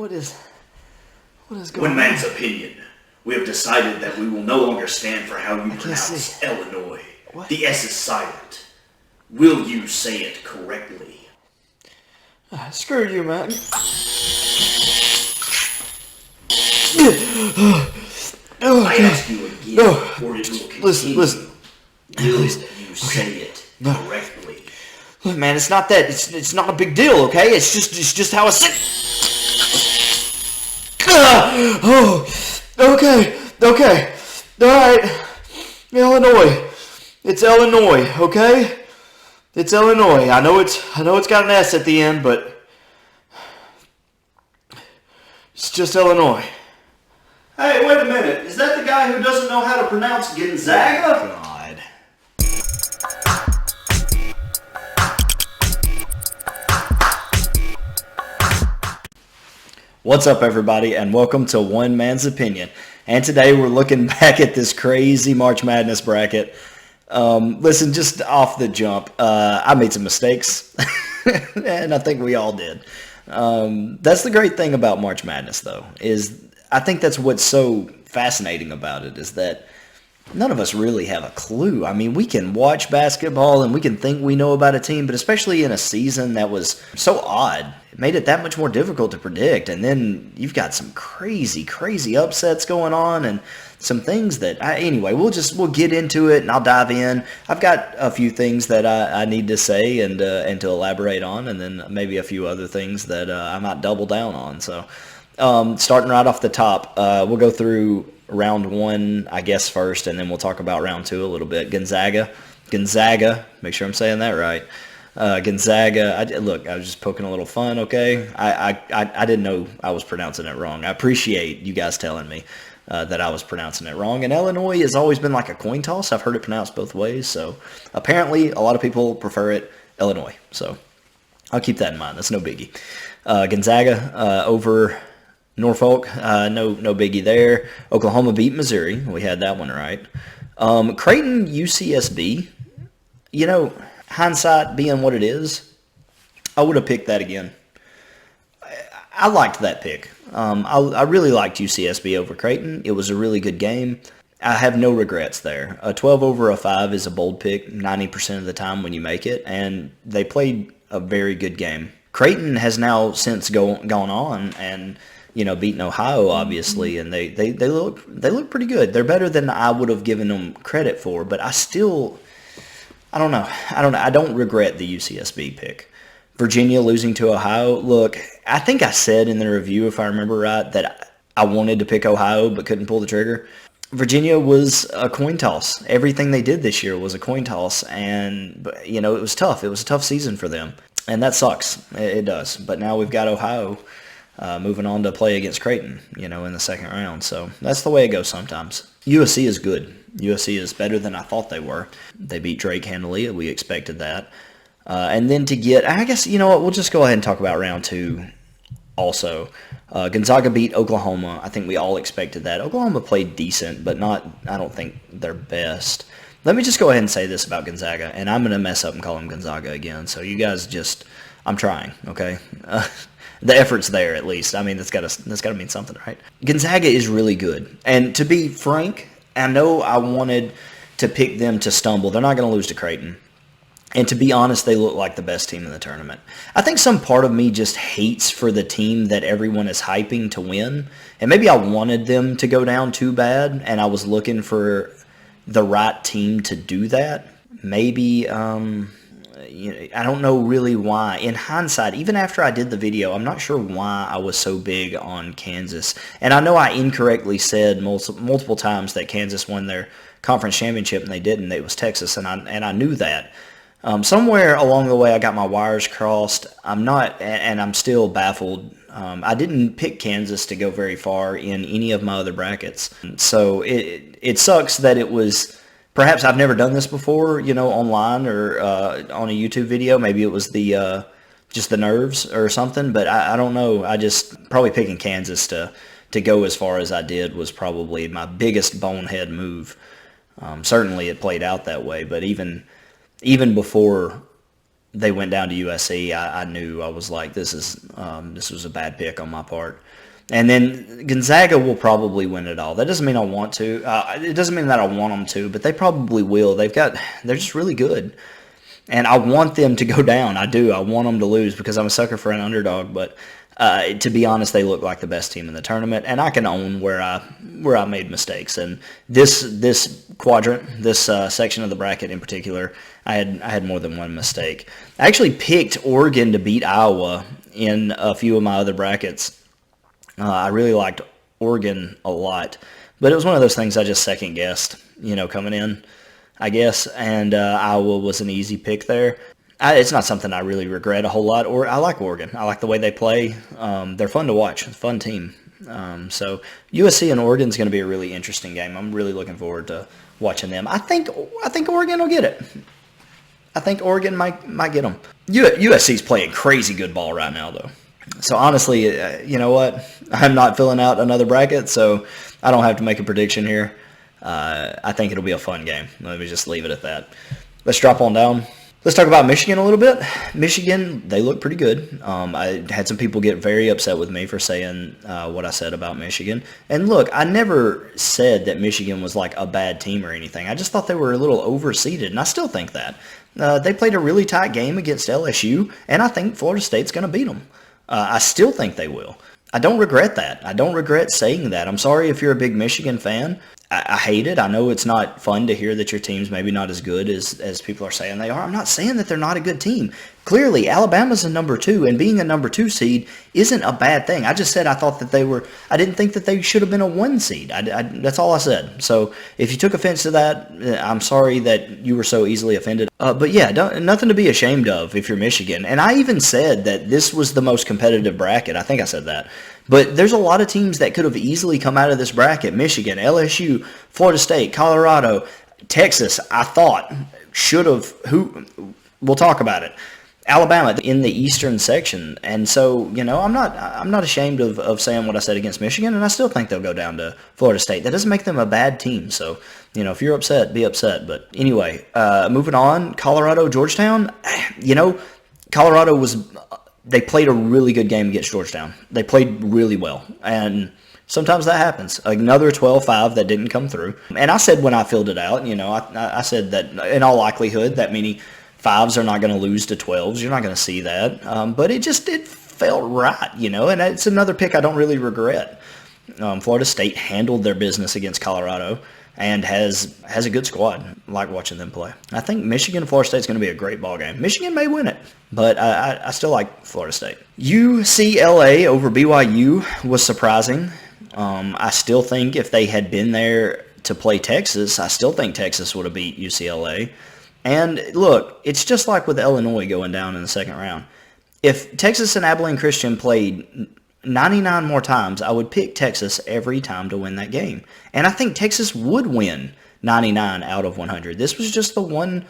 What is going One on? man's opinion. We have decided that we will no longer stand for how you pronounce Illinois. What? The S is silent. Will you say it correctly? Screw you, man. I ask you again, or it will continue. Listen. Will you say it correctly? Look, man, it's not that. It's not a big deal, okay? It's just how I say. Okay. All right. Illinois. It's Illinois, okay? It's Illinois. I know it's got an S at the end, but it's just Illinois. Hey, wait a minute. Is that the guy who doesn't know how to pronounce Gonzaga? God. What's up, everybody, and welcome to One Man's Opinion. And today we're looking back at this crazy March Madness bracket. Listen, just off the jump, I made some mistakes, and I think we all did. That's the great thing about March Madness, though, is I think that's what's so fascinating about it, is that none of us really have a clue. I mean, we can watch basketball and we can think we know about a team, but especially in a season that was so odd, it made it that much more difficult to predict. And then you've got some crazy upsets going on and some things that, anyway, we'll get into it and I'll dive in. I've got a few things that I need to say and to elaborate on, and then maybe a few other things that I might double down on. So starting right off the top, we'll go through round one, I guess, first, and then we'll talk about round two a little bit. Gonzaga, make sure I'm saying that right. Gonzaga, look, I was just poking a little fun, okay? I didn't know I was pronouncing it wrong. I appreciate you guys telling me that I was pronouncing it wrong. And Illinois has always been like a coin toss. I've heard it pronounced both ways, so apparently a lot of people prefer it Illinois. So I'll keep that in mind. That's no biggie. Gonzaga over Norfolk, no biggie there. Oklahoma beat Missouri. We had that one right. Creighton, UCSB. You know, hindsight being what it is, I would have picked that again. I liked that pick. I really liked UCSB over Creighton. It was a really good game. I have no regrets there. A 12 over a 5 is a bold pick 90% of the time when you make it, and they played a very good game. Creighton has now since gone on and beaten Ohio, obviously, and they look pretty good. They're better than I would have given them credit for, but I don't know. I don't regret the UCSB pick. Virginia losing to Ohio. Look, I think I said in the review, if I remember right, that I wanted to pick Ohio but couldn't pull the trigger. Virginia was a coin toss. Everything they did this year was a coin toss, and it was tough. It was a tough season for them, and that sucks. It does. But now we've got Ohio moving on to play against Creighton, in the second round. So that's the way it goes sometimes. USC is good. USC is better than I thought they were. They beat Drake handily. We expected that. And then to get, I guess, you know what, we'll just go ahead and talk about round two also. Gonzaga beat Oklahoma. I think we all expected that. Oklahoma played decent, but I don't think their best. Let me just go ahead and say this about Gonzaga, and I'm going to mess up and call them Gonzaga again. So you guys I'm trying, okay? The effort's there, at least. I mean, that's got to mean something, right? Gonzaga is really good. And to be frank, I know I wanted to pick them to stumble. They're not going to lose to Creighton. And to be honest, they look like the best team in the tournament. I think some part of me just hates for the team that everyone is hyping to win. And maybe I wanted them to go down too bad, and I was looking for the right team to do that. Maybe, I don't know really why. In hindsight, even after I did the video, I'm not sure why I was so big on Kansas. And I know I incorrectly said multiple times that Kansas won their conference championship, and they didn't. It was Texas, and I knew that. Somewhere along the way, I got my wires crossed. I'm still baffled. I didn't pick Kansas to go very far in any of my other brackets. So it sucks that it was, perhaps I've never done this before, online or on a YouTube video. Maybe it was just the nerves or something, but I don't know. Probably picking Kansas to go as far as I did was probably my biggest bonehead move. Certainly it played out that way, but even before they went down to USC, I knew, I was like, this was a bad pick on my part. And then Gonzaga will probably win it all. That doesn't mean I want to. It doesn't mean that I want them to, but they probably will. They're just really good. And I want them to go down. I do. I want them to lose because I'm a sucker for an underdog. But to be honest, they look like the best team in the tournament, and I can own where I made mistakes. And this quadrant, this section of the bracket in particular, I had more than one mistake. I actually picked Oregon to beat Iowa in a few of my other brackets. I really liked Oregon a lot, but it was one of those things I just second guessed, coming in, I guess. And Iowa was an easy pick there. It's not something I really regret a whole lot. Or I like Oregon. I like the way they play. They're fun to watch. It's a fun team. So USC and Oregon is going to be a really interesting game. I'm really looking forward to watching them. I think Oregon will get it. I think Oregon might get them. USC's playing crazy good ball right now, though. So honestly, you know what? I'm not filling out another bracket, so I don't have to make a prediction here. I think it'll be a fun game. Let me just leave it at that. Let's drop on down. Let's talk about Michigan a little bit. Michigan, they look pretty good. I had some people get very upset with me for saying what I said about Michigan. And look, I never said that Michigan was like a bad team or anything. I just thought they were a little overseeded, and I still think that. They played a really tight game against LSU, and I think Florida State's going to beat them. I still think they will. I don't regret that. I don't regret saying that. I'm sorry if you're a big Michigan fan. I hate it. I know it's not fun to hear that your team's maybe not as good as people are saying they are. I'm not saying that they're not a good team. Clearly, Alabama's a number 2, and being a number 2 seed isn't a bad thing. I just said I thought that I didn't think that they should have been a 1 seed. That's all I said. So if you took offense to that, I'm sorry that you were so easily offended. But yeah, nothing to be ashamed of if you're Michigan. And I even said that this was the most competitive bracket. I think I said that. But there's a lot of teams that could have easily come out of this bracket. Michigan, LSU, Florida State, Colorado, Texas, I thought should have. We'll talk about it. Alabama in the eastern section. And so, I'm not ashamed of saying what I said against Michigan, and I still think they'll go down to Florida State. That doesn't make them a bad team. So, if you're upset, be upset. But anyway, moving on, Colorado, Georgetown, Colorado they played a really good game against Georgetown. They played really well. And sometimes that happens. Another 12-5 that didn't come through. And I said when I filled it out, I said that in all likelihood that many 5s are not going to lose to 12s. You're not going to see that. But it felt right, and it's another pick I don't really regret. Florida State handled their business against Colorado and has a good squad. I like watching them play. I think Michigan and Florida State is going to be a great ball game. Michigan may win it, but I still like Florida State. UCLA over BYU was surprising. I still think if they had been there to play Texas, I still think Texas would have beat UCLA. And look, it's just like with Illinois going down in the second round. If Texas and Abilene Christian played 99 more times, I would pick Texas every time to win that game. And I think Texas would win 99 out of 100. This was just the one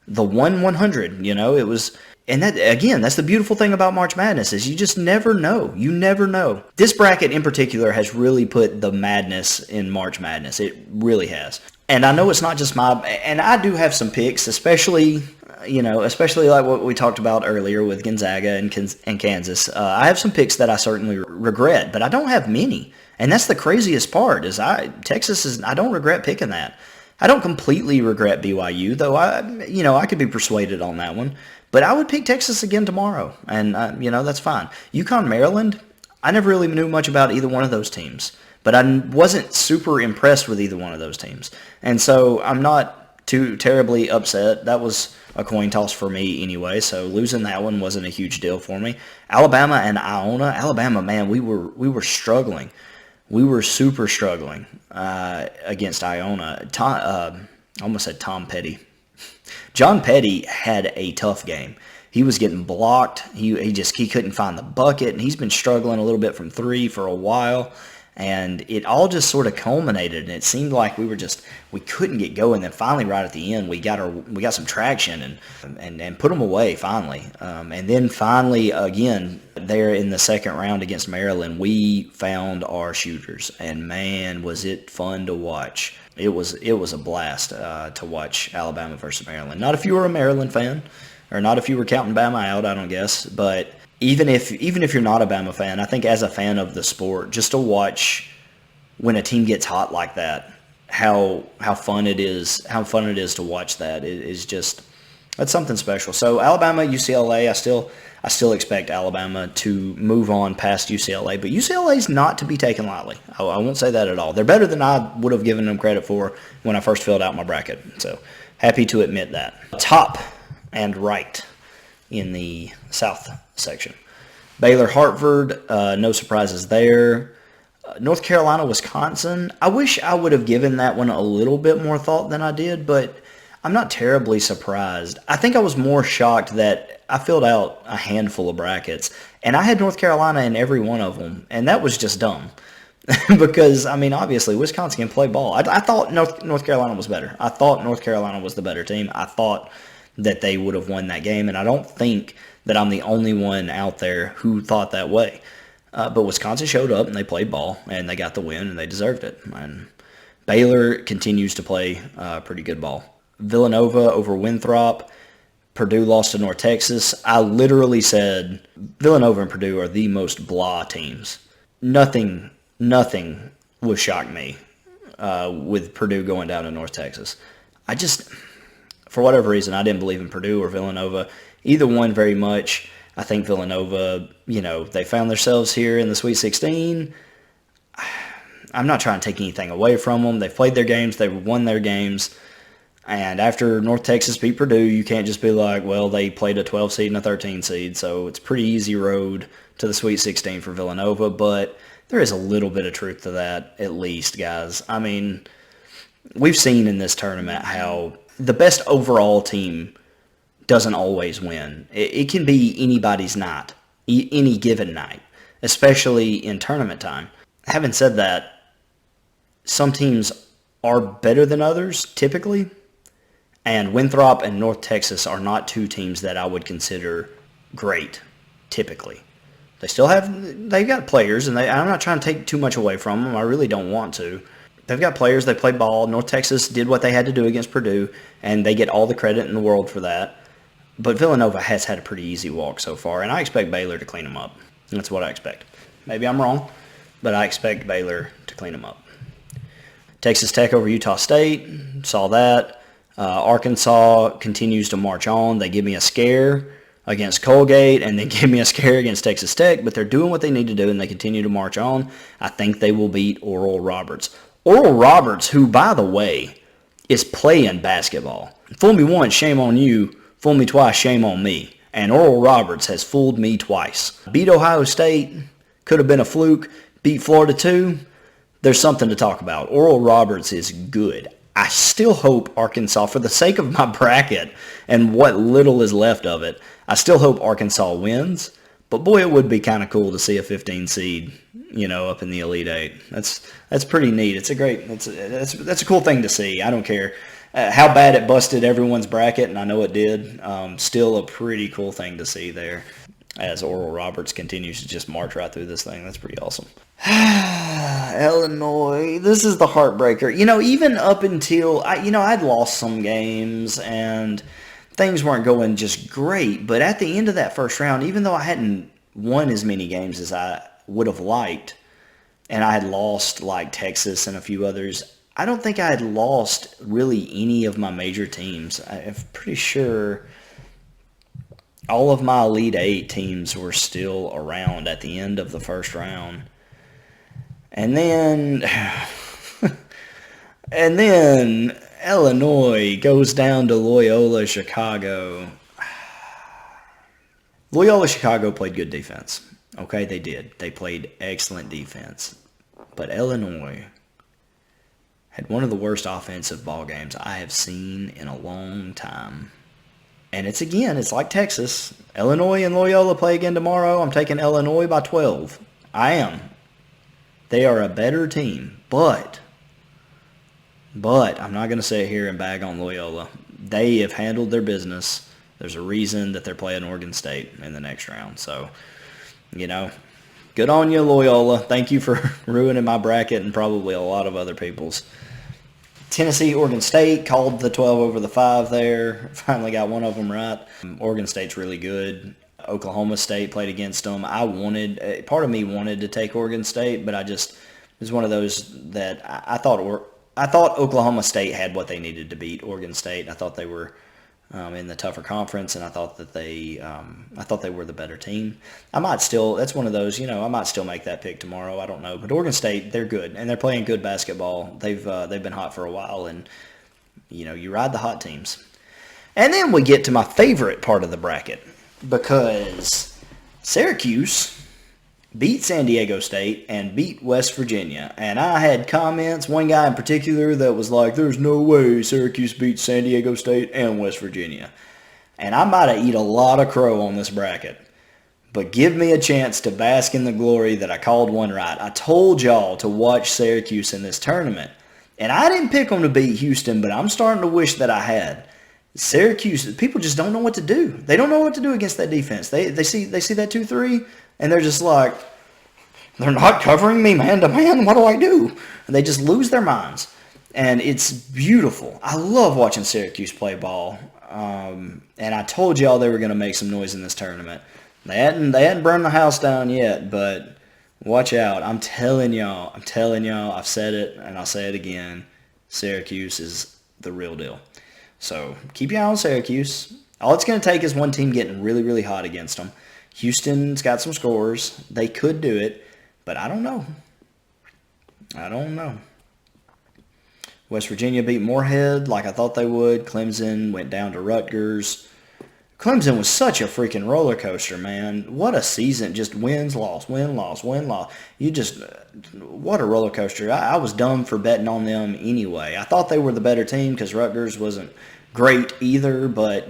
100, it was. And that, again, that's the beautiful thing about March Madness is you just never know. You never know. This bracket in particular has really put the madness in March Madness. It really has. And I know it's not just and I do have some picks, especially like what we talked about earlier with Gonzaga and Kansas. I have some picks that I certainly regret, but I don't have many. And that's the craziest part I don't regret picking that. I don't completely regret BYU, though I could be persuaded on that one. But I would pick Texas again tomorrow, and that's fine. UConn, Maryland, I never really knew much about either one of those teams, but I wasn't super impressed with either one of those teams. And so I'm not too terribly upset. That was a coin toss for me anyway, so losing that one wasn't a huge deal for me. Alabama and Iona. Alabama, man, we were struggling. We were super struggling against Iona. I almost said Tom Petty. John Petty had a tough game. He was getting blocked. He couldn't find the bucket, and he's been struggling a little bit from 3 for a while. And it all just sort of culminated, and it seemed like we couldn't get going. Then finally, right at the end, we got some traction and put them away finally. And then finally, again, there in the second round against Maryland, we found our shooters, and man, was it fun to watch. It was a blast to watch Alabama versus Maryland. Not if you were a Maryland fan, or not if you were counting Bama out, I don't guess. But even if you're not a Bama fan, I think as a fan of the sport, just to watch when a team gets hot like that, how fun it is to watch that is just, that's something special. So Alabama, UCLA, I still expect Alabama to move on past UCLA, but UCLA is not to be taken lightly. I won't say that at all. They're better than I would have given them credit for when I first filled out my bracket. So happy to admit that. Top and right in the South section. Baylor, Hartford, no surprises there. North Carolina, Wisconsin. I wish I would have given that one a little bit more thought than I did, but I'm not terribly surprised. I think I was more shocked that I filled out a handful of brackets, and I had North Carolina in every one of them, and that was just dumb. Because, I mean, obviously, Wisconsin can play ball. I thought North Carolina was better. I thought North Carolina was the better team. I thought that they would have won that game, and I don't think that I'm the only one out there who thought that way. But Wisconsin showed up, and they played ball, and they got the win, and they deserved it. And Baylor continues to play pretty good ball. Villanova over Winthrop. Purdue lost to North Texas. I literally said Villanova and Purdue are the most blah teams. Nothing would shock me with Purdue going down to North Texas. I just, for whatever reason, I didn't believe in Purdue or Villanova. Either one very much. I think Villanova, they found themselves here in the Sweet 16. I'm not trying to take anything away from them. They've played their games. They've won their games. And after North Texas beat Purdue, you can't just be like, well, they played a 12 seed and a 13 seed. So it's a pretty easy road to the Sweet 16 for Villanova. But there is a little bit of truth to that, at least, guys. I mean, we've seen in this tournament how the best overall team doesn't always win. It can be anybody's night, any given night, especially in tournament time. Having said that, some teams are better than others, typically, and Winthrop and North Texas are not two teams that I would consider great, typically. They've got players, and I'm not trying to take too much away from them. I really don't want to. They've got players, they play ball. North Texas did what they had to do against Purdue, and they get all the credit in the world for that. But Villanova has had a pretty easy walk so far, and I expect Baylor to clean them up. That's what I expect. Maybe I'm wrong, but I expect Baylor to clean them up. Texas Tech over Utah State, saw that. Arkansas continues to march on. They give me a scare against Colgate, and then give me a scare against Texas Tech, but they're doing what they need to do, and they continue to march on. I think they will beat Oral Roberts. Oral Roberts, who, by the way, is playing basketball. Fool me once, shame on you. Fool me twice, shame on me. And Oral Roberts has fooled me twice. Beat Ohio State, could have been a fluke. Beat Florida too. There's something to talk about. Oral Roberts is good. I still hope Arkansas, for the sake of my bracket and what little is left of it, I still hope Arkansas wins. But boy, it would be kind of cool to see a 15 seed, up in the Elite Eight. That's pretty neat. It's a cool thing to see. I don't care how bad it busted everyone's bracket, and I know it did. Still a pretty cool thing to see there as Oral Roberts continues to just march right through this thing. That's pretty awesome. Illinois, this is the heartbreaker. Even up until, I'd lost some games and things weren't going just great, but at the end of that first round, even though I hadn't won as many games as I would have liked, and I had lost like Texas and a few others, I don't think I had lost really any of my major teams. I'm pretty sure all of my Elite Eight teams were still around at the end of the first round. And then Illinois goes down to Loyola Chicago. Loyola Chicago played good defense. Okay, they did. They played excellent defense. But Illinois had one of the worst offensive ball games I have seen in a long time. And it's like Texas. Illinois and Loyola play again tomorrow. I'm taking Illinois by 12. I am. They are a better team. But I'm not going to sit here and bag on Loyola. They have handled their business. There's a reason that they're playing Oregon State in the next round. So, good on you, Loyola. Thank you for ruining my bracket and probably a lot of other people's. Tennessee, Oregon State, called the 12 over the 5 there. Finally got one of them right. Oregon State's really good. Oklahoma State played against them. Part of me wanted to take Oregon State, but it was one of those that I thought Oklahoma State had what they needed to beat Oregon State. I thought they were in the tougher conference, and I thought they were the better team. That's one of those, I might still make that pick tomorrow. I don't know, but Oregon State, they're good, and they're playing good basketball. They've been hot for a while, and you ride the hot teams. And then we get to my favorite part of the bracket, because Syracuse beat San Diego State and beat West Virginia. And I had comments, one guy in particular that was like, there's no way Syracuse beats San Diego State and West Virginia. And I might have eat a lot of crow on this bracket. But give me a chance to bask in the glory that I called one right. I told y'all to watch Syracuse in this tournament. And I didn't pick them to beat Houston, but I'm starting to wish that I had. Syracuse, people just don't know what to do. They don't know what to do against that defense. They see that 2-3, and they're just like, they're not covering me man to man. What do I do? And they just lose their minds. And it's beautiful. I love watching Syracuse play ball. And I told y'all they were going to make some noise in this tournament. They hadn't burned the house down yet, but watch out. I'm telling y'all, I've said it, and I'll say it again. Syracuse is the real deal. So keep your eye on Syracuse. All it's going to take is one team getting really, really hot against them. Houston's got some scores. They could do it, but I don't know. West Virginia beat Moorhead like I thought they would. Clemson went down to Rutgers. Clemson was such a freaking roller coaster, man. What a season. Just wins, loss, win, loss, win, loss. What a roller coaster. I was dumb for betting on them anyway. I thought they were the better team because Rutgers wasn't great either, but,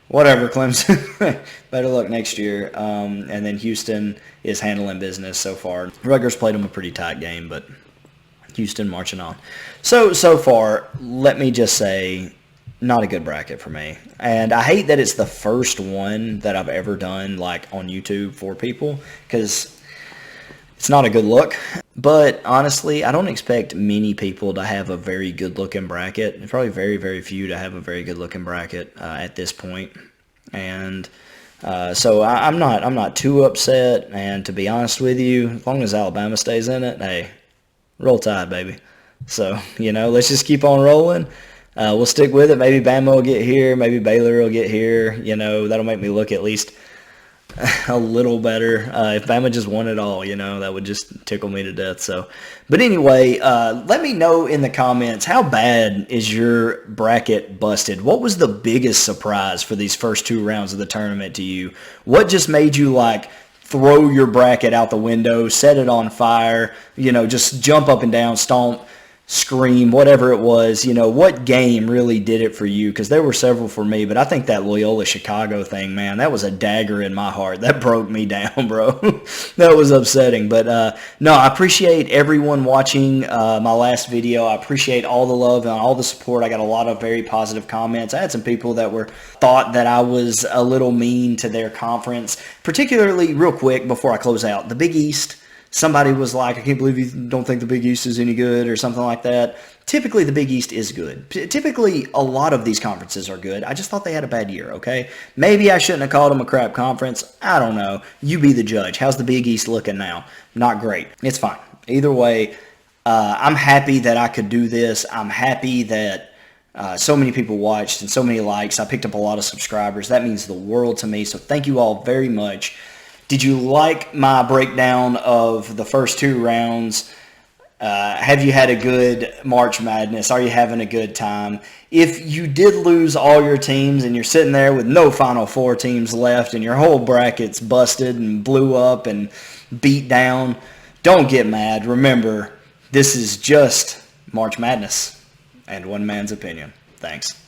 whatever, Clemson. Better luck next year. And then Houston is handling business so far. Rutgers played them a pretty tight game, but Houston marching on. So far, let me just say, not a good bracket for me. And I hate that it's the first one that I've ever done like on YouTube for people, because it's not a good look. But honestly, I don't expect many people to have a very good looking bracket. There's probably very, very few to have a very good looking bracket at this point. And so I'm not too upset. And to be honest with you, as long as Alabama stays in it, hey, roll Tide, baby. So, let's just keep on rolling. We'll stick with it. Maybe Bama will get here. Maybe Baylor will get here. That'll make me look at least a little better. If Bama just won it all, that would just tickle me to death. So, but anyway, let me know in the comments, how bad is your bracket busted? What was the biggest surprise for these first 2 rounds of the tournament to you? What just made you throw your bracket out the window, set it on fire, just jump up and down, stomp, scream, whatever it was? What game really did it for you? Because there were several for me, but I think that Loyola Chicago thing, man, that was a dagger in my heart. That broke me down, bro. That was upsetting. But no, I appreciate everyone watching my last video. I appreciate all the love and all the support. I got a lot of very positive comments. I had some people that thought that I was a little mean to their conference, particularly, real quick before I close out, the Big East. Somebody was like, I can't believe you don't think the Big East is any good or something like that. Typically, the Big East is good. Typically, a lot of these conferences are good. I just thought they had a bad year, okay? Maybe I shouldn't have called them a crap conference. I don't know. You be the judge. How's the Big East looking now? Not great. It's fine. Either way, I'm happy that I could do this. I'm happy that so many people watched and so many likes. I picked up a lot of subscribers. That means the world to me, so thank you all very much. Did you like my breakdown of the first 2 rounds? Have you had a good March Madness? Are you having a good time? If you did lose all your teams and you're sitting there with no Final Four teams left and your whole bracket's busted and blew up and beat down, don't get mad. Remember, this is just March Madness and one man's opinion. Thanks.